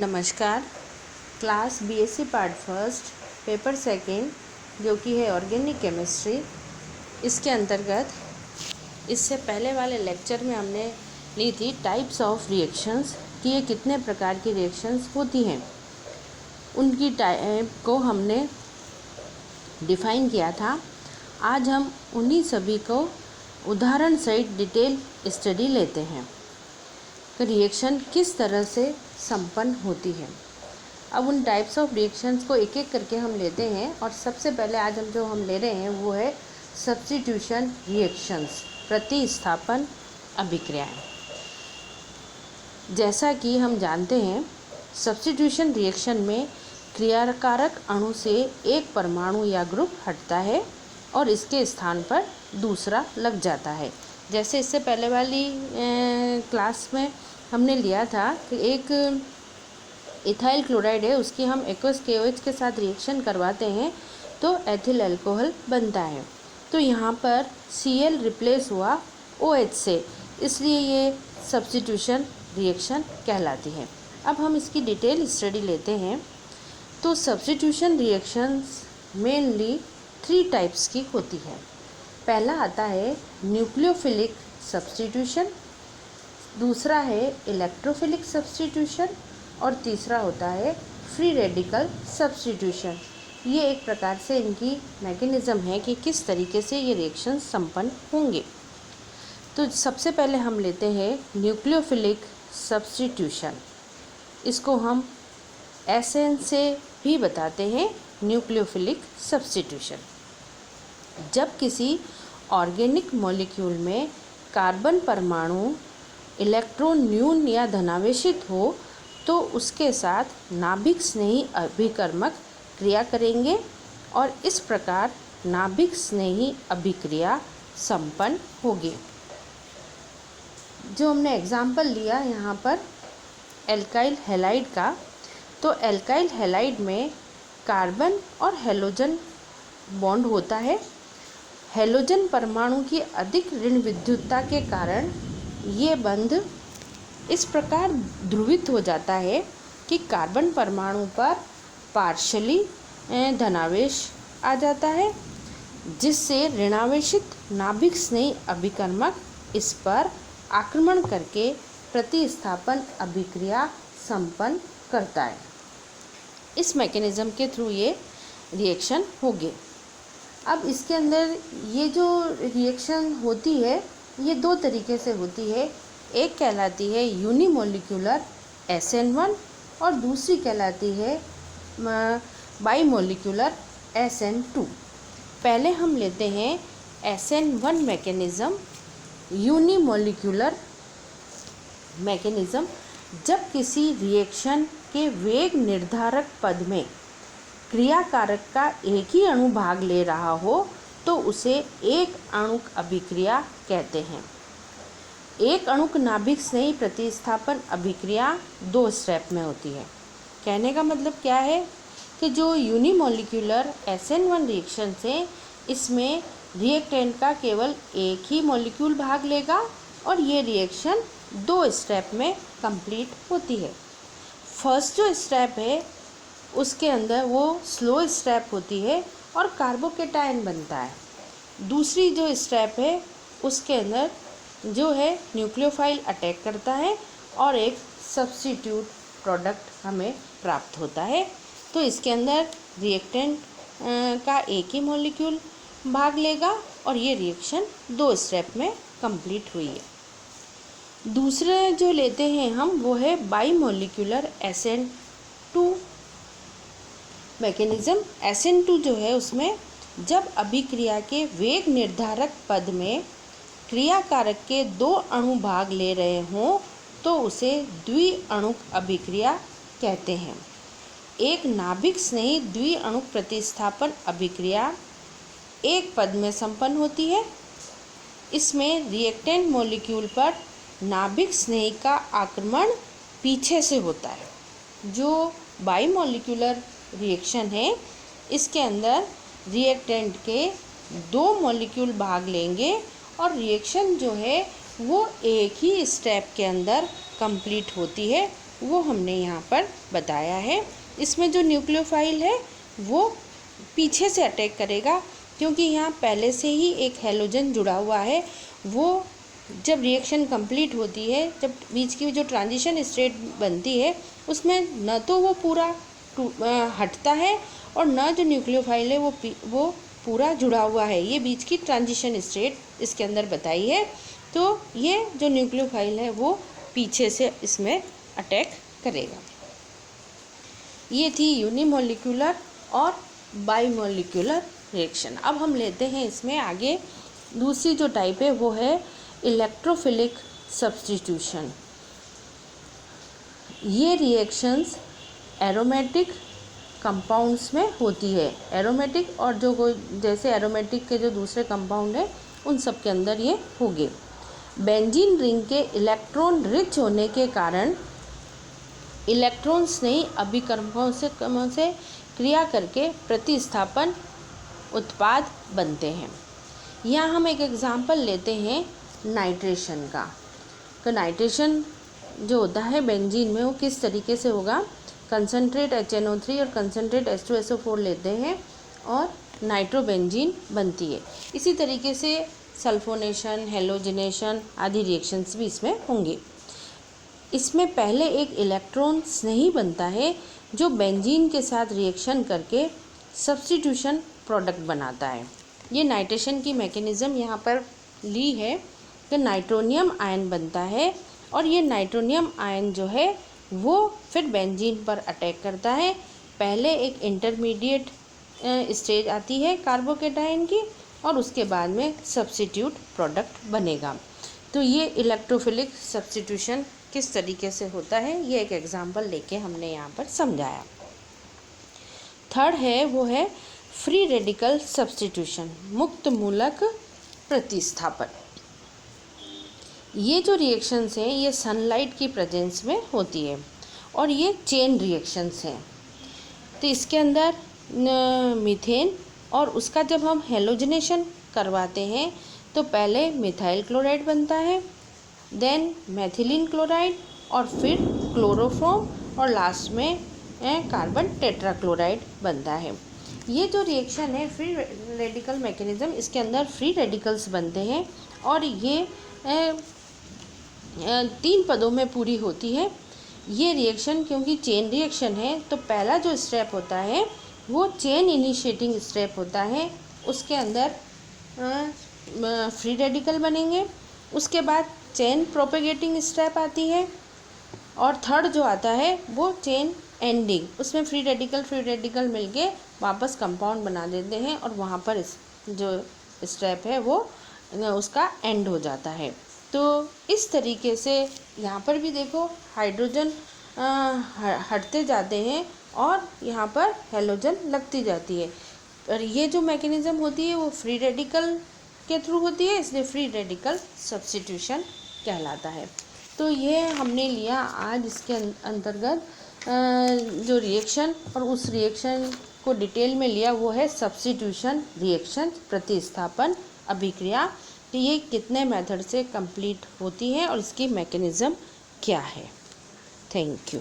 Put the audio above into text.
नमस्कार। Class BSc part first paper second जो कि है ऑर्गेनिक केमिस्ट्री, इसके अंतर्गत इससे पहले वाले लेक्चर में हमने ली थी टाइप्स ऑफ रिएक्शंस कि ये कितने प्रकार की रिएक्शंस होती हैं। उनकी टाइप को हमने डिफ़ाइन किया था। आज हम उन्हीं सभी को उदाहरण सहित डिटेल स्टडी लेते हैं कि रिएक्शन किस तरह से संपन्न होती है। अब उन टाइप्स ऑफ रिएक्शंस को एक एक करके हम लेते हैं और सबसे पहले आज हम ले रहे हैं वो है सब्स्टिट्यूशन रिएक्शंस, प्रतिस्थापन अभिक्रियाएं। जैसा कि हम जानते हैं सब्स्टिट्यूशन रिएक्शन में क्रियाकारक अणु से एक परमाणु या ग्रुप हटता है और इसके स्थान पर दूसरा लग जाता है। जैसे इससे पहले वाली क्लास में हमने लिया था कि एक इथाइल क्लोराइड है, उसकी हम एक्वस KOH के साथ रिएक्शन करवाते हैं तो एथिल अल्कोहल बनता है। तो यहाँ पर Cl रिप्लेस हुआ OH से, इसलिए ये सब्स्टिट्यूशन रिएक्शन कहलाती है। अब हम इसकी डिटेल स्टडी लेते हैं। तो सब्स्टिट्यूशन रिएक्शंस मेनली 3 टाइप्स की होती है। पहला आता है न्यूक्लियोफिलिक सब्स्टिट्यूशन, दूसरा है इलेक्ट्रोफिलिक सब्स्टिट्यूशन और तीसरा होता है फ्री रेडिकल सब्स्टिट्यूशन। ये एक प्रकार से इनकी मैकेनिज़्म है कि किस तरीके से ये रिएक्शन संपन्न होंगे। तो सबसे पहले हम लेते हैं न्यूक्लियोफिलिक सब्स्टिट्यूशन। इसको हम SN से भी बताते हैं न्यूक्लियोफिलिक सब्स्टिट्यूशन। जब किसी ऑर्गेनिक मॉलिक्यूल में कार्बन परमाणु इलेक्ट्रॉन न्यून या धनावेशित हो तो उसके साथ नाभिक स्नेही अभिकर्मक क्रिया करेंगे और इस प्रकार नाभिक स्नेही अभिक्रिया संपन्न होगी। जो हमने एग्जाम्पल लिया यहाँ पर एल्काइल हैलाइड का, तो एल्काइल हैलाइड में कार्बन और हैलोजन बॉन्ड होता है। हैलोजन परमाणु की अधिक ऋण विद्युतता के कारण ये बंध इस प्रकार ध्रुवित हो जाता है कि कार्बन परमाणु पर पार्शली धनावेश आ जाता है, जिससे ऋणावेशित नाभिक स्नेही अभिकर्मक इस पर आक्रमण करके प्रतिस्थापन अभिक्रिया संपन्न करता है। इस मैकेनिज़्म के थ्रू ये रिएक्शन होगी। अब इसके अंदर ये जो रिएक्शन होती है ये 2 तरीके से होती है। एक कहलाती है यूनिमोलिक्यूलर SN1 और दूसरी कहलाती है बाईमोलिक्यूलर SN2। पहले हम लेते हैं SN1 मैकेनिज़्म, यूनिमोलिक्यूलर मैकेनिज़्म। जब किसी रिएक्शन के वेग निर्धारक पद में क्रियाकारक का एक ही अणु भाग ले रहा हो तो उसे एक अणुक अभिक्रिया कहते हैं। एक अणुक नाभिक स्नेही प्रतिस्थापन अभिक्रिया 2 स्टेप में होती है। कहने का मतलब क्या है कि जो यूनिमोलिक्यूलर SN1 रिएक्शन से इसमें रिएक्टेंट का केवल एक ही मॉलिक्यूल भाग लेगा और ये रिएक्शन 2 स्टेप में कंप्लीट होती है। फर्स्ट जो स्टेप है उसके अंदर वो स्लो स्टेप होती है और कार्बोकेटायन बनता है। दूसरी जो स्टेप है उसके अंदर जो है न्यूक्लियोफाइल अटैक करता है और एक सब्स्टिट्यूट प्रोडक्ट हमें प्राप्त होता है। तो इसके अंदर रिएक्टेंट का एक ही मॉलिक्यूल भाग लेगा और ये रिएक्शन 2 स्टेप में कंप्लीट हुई है। दूसरे जो लेते हैं हम वो है बाईमोलिक्यूलर SN2 मैकेनिज़्म। SN2 जो है उसमें जब अभिक्रिया के वेग निर्धारक पद में क्रियाकारक के 2 अणु भाग ले रहे हों तो उसे द्विअणुक अभिक्रिया कहते हैं। एक नाभिक स्नेही द्विअणुक प्रतिस्थापन अभिक्रिया एक पद में संपन्न होती है। इसमें रिएक्टेंट मॉलिक्यूल पर नाभिक स्नेही का आक्रमण पीछे से होता है। जो बाईमोलिक्यूलर रिएक्शन है इसके अंदर रिएक्टेंट के 2 मॉलिक्यूल भाग लेंगे और रिएक्शन जो है वो एक ही स्टेप के अंदर कंप्लीट होती है वो हमने यहाँ पर बताया है। इसमें जो न्यूक्लियोफाइल है वो पीछे से अटैक करेगा, क्योंकि यहाँ पहले से ही एक हैलोजन जुड़ा हुआ है। वो जब रिएक्शन कंप्लीट होती है, जब बीच की जो ट्रांजिशन स्टेट बनती है, उसमें न तो वो पूरा हटता है और न जो न्यूक्लियोफाइल है वो पूरा जुड़ा हुआ है। ये बीच की ट्रांजिशन स्टेट इसके अंदर बताई है। तो ये जो न्यूक्लियोफाइल है वो पीछे से इसमें अटैक करेगा। ये थी यूनिमोलिक्यूलर और बाईमोलिक्यूलर रिएक्शन। अब हम लेते हैं इसमें आगे दूसरी जो टाइप है वो है इलेक्ट्रोफिलिक सब्स्टिट्यूशन। ये रिएक्शंस एरोमेटिक कंपाउंड्स में होती है। एरोमेटिक और जो कोई जैसे एरोमेटिक के जो दूसरे कंपाउंड हैं उन सब के अंदर ये होंगे। बेंजीन रिंग के इलेक्ट्रॉन रिच होने के कारण इलेक्ट्रॉन्स नहीं अभिकर्मकों से क्रिया करके प्रतिस्थापन उत्पाद बनते हैं। यहाँ हम एक एग्जांपल लेते हैं नाइट्रेशन का। तो नाइट्रेशन जो होता है बेंजीन में वो किस तरीके से होगा, कंसनट्रेट HNO3 और कंसनट्रेट H2SO4 लेते हैं और नाइट्रोबेंजीन बनती है। इसी तरीके से सल्फोनेशन, हेलोजिनेशन आदि रिएक्शंस भी इसमें होंगे। इसमें पहले एक इलेक्ट्रॉन स्नेही बनता है जो बेंजीन के साथ रिएक्शन करके सब्स्टिट्यूशन प्रोडक्ट बनाता है। ये नाइट्रेशन की मैकेनिज़्म यहाँ पर ली है कि नाइट्रोनियम आयन बनता है और ये नाइट्रोनियम आयन जो है वो फिर बेंजीन पर अटैक करता है। पहले एक इंटरमीडिएट स्टेज आती है कार्बोकेटाइन की और उसके बाद में सब्स्टिट्यूट प्रोडक्ट बनेगा। तो ये इलेक्ट्रोफिलिक सब्स्टिट्यूशन किस तरीके से होता है ये एक एग्जांपल लेके हमने यहाँ पर समझाया। थर्ड है वो है फ्री रेडिकल सब्स्टिट्यूशन, मुक्त मूलक प्रतिस्थापन। ये जो रिएक्शंस हैं ये सनलाइट की प्रेजेंस में होती है और ये चेन रिएक्शंस हैं। तो इसके अंदर मीथेन और उसका जब हम हेलोजिनेशन करवाते हैं तो पहले मिथाइल क्लोराइड बनता है, देन मेथिलीन क्लोराइड और फिर क्लोरोफॉर्म और लास्ट में कार्बन टेट्राक्लोराइड बनता है। ये जो रिएक्शन है फ्री रेडिकल मैकेनिज़्म, इसके अंदर फ्री रेडिकल्स बनते हैं और ये 3 पदों में पूरी होती है। ये रिएक्शन क्योंकि चेन रिएक्शन है तो पहला जो स्टेप होता है वो चेन इनिशिएटिंग स्टेप होता है। उसके अंदर फ्री रेडिकल बनेंगे, उसके बाद चेन प्रोपेगेटिंग स्टेप आती है और थर्ड जो आता है वो चेन एंडिंग। उसमें फ्री रेडिकल मिलके वापस कंपाउंड बना देते हैं और वहाँ पर इस जो स्टेप है वो उसका एंड हो जाता है। तो इस तरीके से यहाँ पर भी देखो हाइड्रोजन हटते जाते हैं और यहाँ पर हेलोजन लगती जाती है। और ये जो मैकेनिज़्म होती है वो फ्री रेडिकल के थ्रू होती है, इसलिए फ्री रेडिकल सब्स्टिट्यूशन कहलाता है। तो ये हमने लिया आज इसके अंतर्गत जो रिएक्शन और उस रिएक्शन को डिटेल में लिया वो है सब्स्टिट्यूशन रिएक्शन, प्रतिस्थापन अभिक्रिया। तो ये कितने मेथड से कंप्लीट होती है और इसकी मैकेनिज़्म क्या है। Thank you.